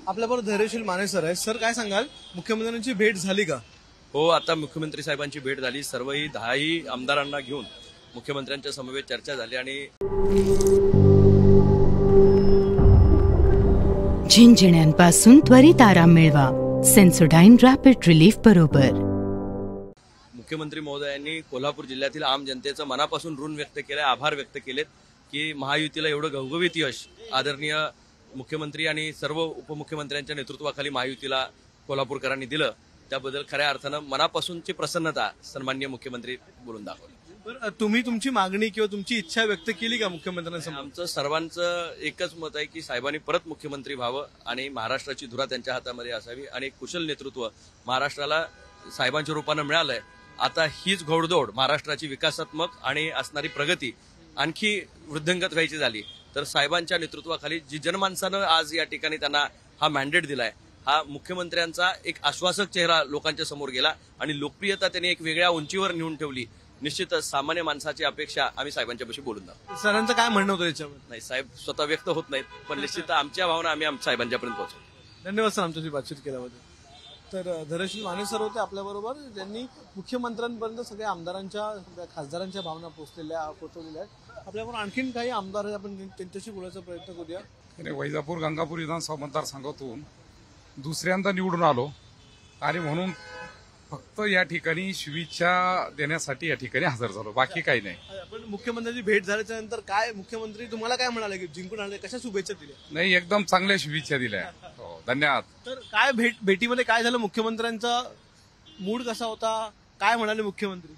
आपल्याबरोबर धैर्यशील माने सर आहे. सर काय सांगाल, मुख्यमंत्र्यांची भेट झाली का? हो, आता मुख्यमंत्री साहेबांची भेट झाली. सर्वही 10 आमदारांना घेऊन मुख्यमंत्र्यांच्या समवेत चर्चा झाली आणि झिंझिण्यांपासून त्वरित आराम मिळवा. सेन्सोडाईन रॅपिड रिलीफ बरोबर. मुख्यमंत्री महोदयांनी कोल्हापूर जिल्ह्यातील आम जनतेचं मनापासून ऋण व्यक्त केलं, आभार व्यक्त केलेत की महायुतीला एवढं घवघवीत यश आदरणीय मुख्यमंत्री आणि सर्व उपमुख्यमंत्र्यांच्या नेतृत्वाखाली महायुतीला कोल्हापूरकरांनी दिलं. त्याबद्दल खऱ्या अर्थानं मनापासूनची प्रसन्नता सन्माननीय मुख्यमंत्री बोलून दाखवली. तुम्ही तुमची मागणी किंवा तुमची इच्छा व्यक्त केली का मुख्यमंत्र्यांसमोर? आमचं सर्वांचं एकच मत आहे की साहेबांनी परत मुख्यमंत्री व्हावं आणि महाराष्ट्राची धुरा त्यांच्या हातामध्ये असावी आणि कुशल नेतृत्व महाराष्ट्राला साहेबांच्या रूपानं मिळालंय. आता हीच घोडदौड महाराष्ट्राची विकासात्मक आणि असणारी प्रगती आणखी वृद्धिंगत व्हायची झाली तर साहेबांच्या नेतृत्वाखाली जी जनमानसानं आज या ठिकाणी त्यांना हा मॅन्डेट दिलाय, हा मुख्यमंत्र्यांचा एक आश्वासक चेहरा लोकांच्या समोर गेला आणि लोकप्रियता त्यांनी एक वेगळ्या उंचीवर नेऊन ठेवली. निश्चितच सामान्य माणसाची अपेक्षा आम्ही साहेबांच्यापाशी बोलून दाखवू. सरांचं काय म्हणणं होतं याच्यावर? नाही, साहेब स्वतः व्यक्त होत नाहीत, पण निश्चित आमच्या भावना आम्ही साहेबांच्यापर्यंत पोहोचवू. धन्यवाद सर आमच्याशी बातचीत केल्याबद्दल. तर धैर्यशील माने सर होते आपल्याबरोबर, ज्यांनी मुख्यमंत्र्यांपर्यंत सगळ्या आमदारांच्या खासदारांच्या भावना पोहोचवलेल्या आहेत. आपल्याबरोबर आणखीन काही आमदार आहेत, आपण त्यांच्याशी बोलायचा प्रयत्न करूया. वैजापूर गंगापूर विधानसभा मतदारसंघातून दुसऱ्यांदा निवडून आलो आणि म्हणून फक्त या ठिकाणी शुभेच्छा देण्यासाठी या ठिकाणी हजर झालो, बाकी काही नाही. पण मुख्यमंत्र्यांची भेट झाल्याच्या नंतर काय मुख्यमंत्री तुम्हाला काय म्हणाले की जिंकून आले, कशा शुभेच्छा दिल्या? नाही, एकदम चांगल्या शुभेच्छा दिल्या. हो, धन्यवाद. तर काय भेटीमध्ये काय झालं, मुख्यमंत्र्यांचा मूड कसा होता, काय म्हणाले मुख्यमंत्री?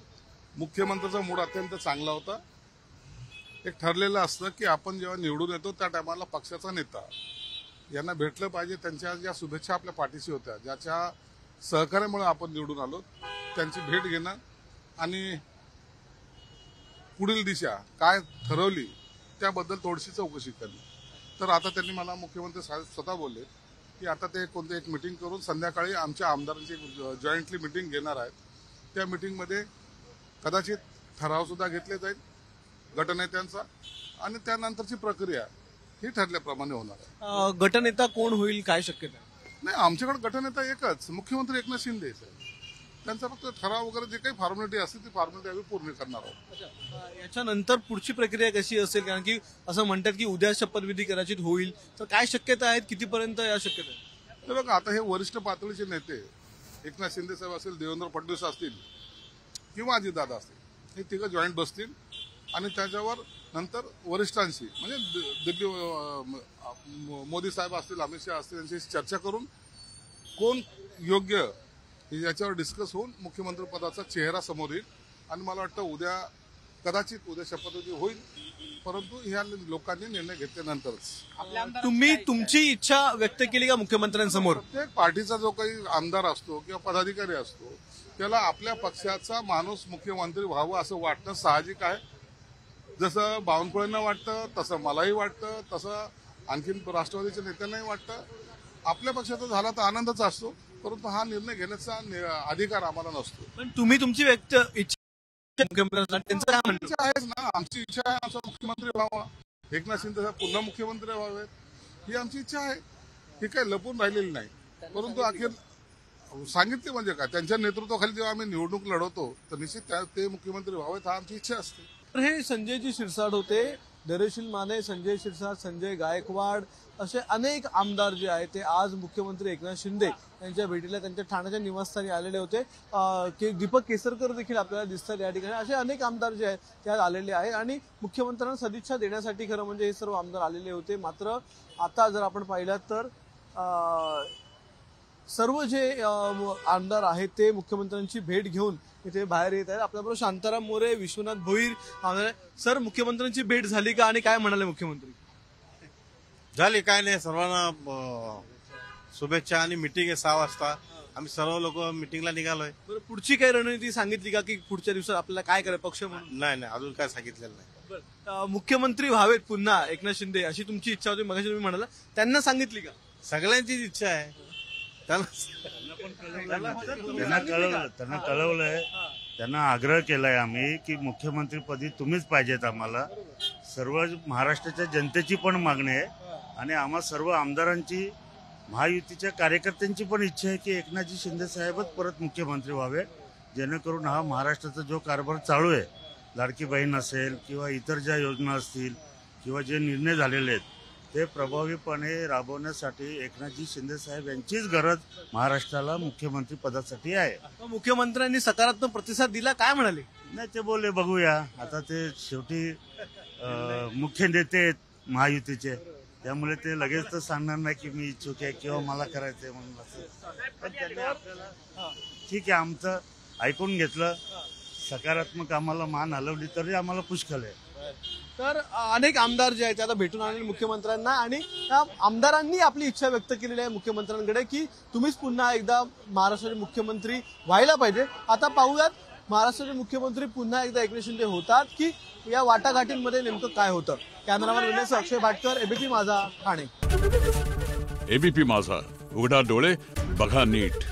मुख्यमंत्र्यांचा मूड अत्यंत चांगला होता. एक ठरलेलं असतं की आपण जेव्हा निवडून येतो त्या टायमाला पक्षाचा नेता यांना भेटलं पाहिजे. त्यांच्या ज्या शुभेच्छा आपल्या पाठीशी होत्या, ज्याच्या सहकार्यामुळे आपण निवडून आलो, त्यांची भेट घेणं आणि पुढील दिशा काय ठरवली त्याबद्दल थोडीशी चौकशी करणे. तर आता त्यांनी मला मुख्यमंत्री साहेब स्वतः बोलले की आता ते कोणते एक मिटिंग करून संध्याकाळी आमच्या आमदारांची जॉईंटली मिटिंग घेणार आहेत. त्या मिटिंगमध्ये कदाचित ठराव सुद्धा घेतले जाईल गटनेत्यांचा आणि त्यानंतरची प्रक्रिया ही ठरल्याप्रमाणे होणार आहे. गटनेता कोण होईल, काय शक्यता? नाही, आमच्याकडे गटनेता एकच, मुख्यमंत्री एकनाथ शिंदे. त्यांचा फक्त ठराव वगैरे जे काही फॉर्मॅलिटी असते ती फॉर्मॅलिटी आम्ही पूर्ण करणार आहोत. याच्यानंतर पुढची प्रक्रिया कशी असेल? कारण की असं म्हणतात की उद्या शपथविधी कदाचित होईल, तर काय शक्यता आहेत, कितीपर्यंत या शक्यता आहेत? तर बघा, आता हे वरिष्ठ पातळीचे नेते एकनाथ शिंदे साहेब असतील, देवेंद्र फडणवीस असतील किंवा अजितदादा असतील, हे तिघं जॉईंट बसतील आणि त्याच्यावर नंतर वरिष्ठांशी म्हणजे दिल्ली मोदी साहेब असतील, अमित शहा असतील, यांच्याशी चर्चा करून कोण योग्य याच्यावर डिस्कस होऊन मुख्यमंत्री पदाचा चेहरा समोर येईल. आणि मला वाटतं कदाचित उद्या शपथविधी होईल, परंतु ह्या लोकांनी निर्णय घेतल्यानंतरच. तुम्ही तुमची इच्छा व्यक्त केली का मुख्यमंत्र्यांसमोर? प्रत्येक पार्टीचा जो काही आमदार असतो किंवा पदाधिकारी असतो त्याला आपल्या पक्षाचा माणूस मुख्यमंत्री व्हावं असं वाटणं साहजिक आहे. जसं बावनकुळेंना वाटतं, तसं मलाही वाटतं, तसं आणखीन राष्ट्रवादीच्या नेत्यांनाही वाटतं. आपल्या पक्षाचा झाला तर आनंदच असतो, परंतु हा निर्णय घेण्याचा अधिकार आम्हाला नसतो. पण तुम्ही तुमची इच्छा मुख्यमंत्र्यांचं काय म्हणणं आहेच ना, आमची इच्छा आहे आमचा मुख्यमंत्री व्हावा, एकनाथ शिंदे साहेब पुन्हा मुख्यमंत्री व्हावेत, ही आमची इच्छा आहे. ही काही लपून राहिलेली नाही. परंतु अखेर सांगितले म्हणजे काय, त्यांच्या नेतृत्वाखाली जेव्हा आम्ही निवडणूक लढवतो तर निश्चित ते मुख्यमंत्री व्हावेत हा आमची इच्छा असते. हे संजयजी शिरसाट होते, धैर्यशील माने, संजय शिरसाट, संजय गायकवाड असे अनेक आमदार जे आहेत ते आज मुख्यमंत्री एकनाथ शिंदे यांच्या भेटीला त्यांच्या ठाण्याच्या निवासस्थानी आलेले होते. दीपक केसरकर देखील आपल्याला दिसतात या ठिकाणी. असे अनेक आमदार जे आहेत ते आज आलेले आहेत आणि मुख्यमंत्र्यांना सदिच्छा देण्यासाठी खरं म्हणजे हे सर्व आमदार आलेले होते. मात्र आता जर आपण पाहिलात तर सर्व जे आमदार आहेत ते मुख्यमंत्र्यांची भेट घेऊन इथे बाहेर येत आहेत. आपल्याबरोबर शांताराम मोरे, विश्वनाथ भोईर. सर, मुख्यमंत्र्यांची भेट झाली का आणि काय म्हणाले मुख्यमंत्री? झाली, काय नाही, सर्वांना शुभेच्छा आणि मिटिंग आहे 6 वाजता. आम्ही सर्व लोक मिटिंगला निघालोय. पुढची काही रणनीती सांगितली का की पुढच्या दिवसात आपल्याला काय करायचं पक्ष म्हणून? नाही, अजून काय सांगितलेलं नाही. मुख्यमंत्री व्हावेत पुन्हा एकनाथ शिंदे अशी तुमची इच्छा होती, मगाशी तुम्ही म्हणाला, त्यांना सांगितली का? सगळ्यांचीच इच्छा आहे. त्यांना कळवलंय, त्यांना आग्रह केलाय आम्ही की मुख्यमंत्रीपदी तुम्हीच पाहिजेत आम्हाला. सर्व महाराष्ट्राच्या जनतेची पण मागणी आहे आणि आम्हा सर्व आमदारांची महायुतीच्या कार्यकर्त्यांची पण इच्छा आहे की एकनाथजी शिंदे साहेबच परत मुख्यमंत्री व्हावे, जेणेकरून हा महाराष्ट्राचा जो कारभार चालू आहे, लाडकी बहीण असेल किंवा इतर ज्या योजना असतील किंवा जे निर्णय झालेले आहेत ते प्रभावीपणे राबवण्यासाठी एकनाथजी शिंदे साहेब यांचीच गरज महाराष्ट्राला मुख्यमंत्री पदासाठी आहे. मग मुख्यमंत्र्यांनी सकारात्मक प्रतिसाद दिला, काय म्हणाले? नाही ते बोलले बघूया, आता ते शेवटी मुख्य नेते आहेत महायुतीचे, त्यामुळे ते लगेच तर सांगणार नाही की मी इच्छुक आहे किंवा मला करायचंय म्हणून असं. पण त्यांनी आपल्याला ठीक आहे आमचं ऐकून घेतलं, सकारात्मक आम्हाला मान हलवली तरी आम्हाला पुष्कळ आहे. तर अनेक आमदार जे आहेत ते आता भेटून आलेले मुख्यमंत्र्यांना आणि त्या आमदारांनी आपली इच्छा व्यक्त केलेली आहे मुख्यमंत्र्यांकडे की तुम्हीच पुन्हा एकदा महाराष्ट्राचे मुख्यमंत्री व्हायला पाहिजे. आता पाहूयात महाराष्ट्राचे मुख्यमंत्री पुन्हा एकदा एकनाथ शिंदे होतात की या वाटाघाटींमध्ये नेमकं काय होतं. कॅमेरामॅन विनय अक्षय भाटकर, एबीपी माझा, ठाणे. एबीपी माझा, उघडा डोळे बघा नीट.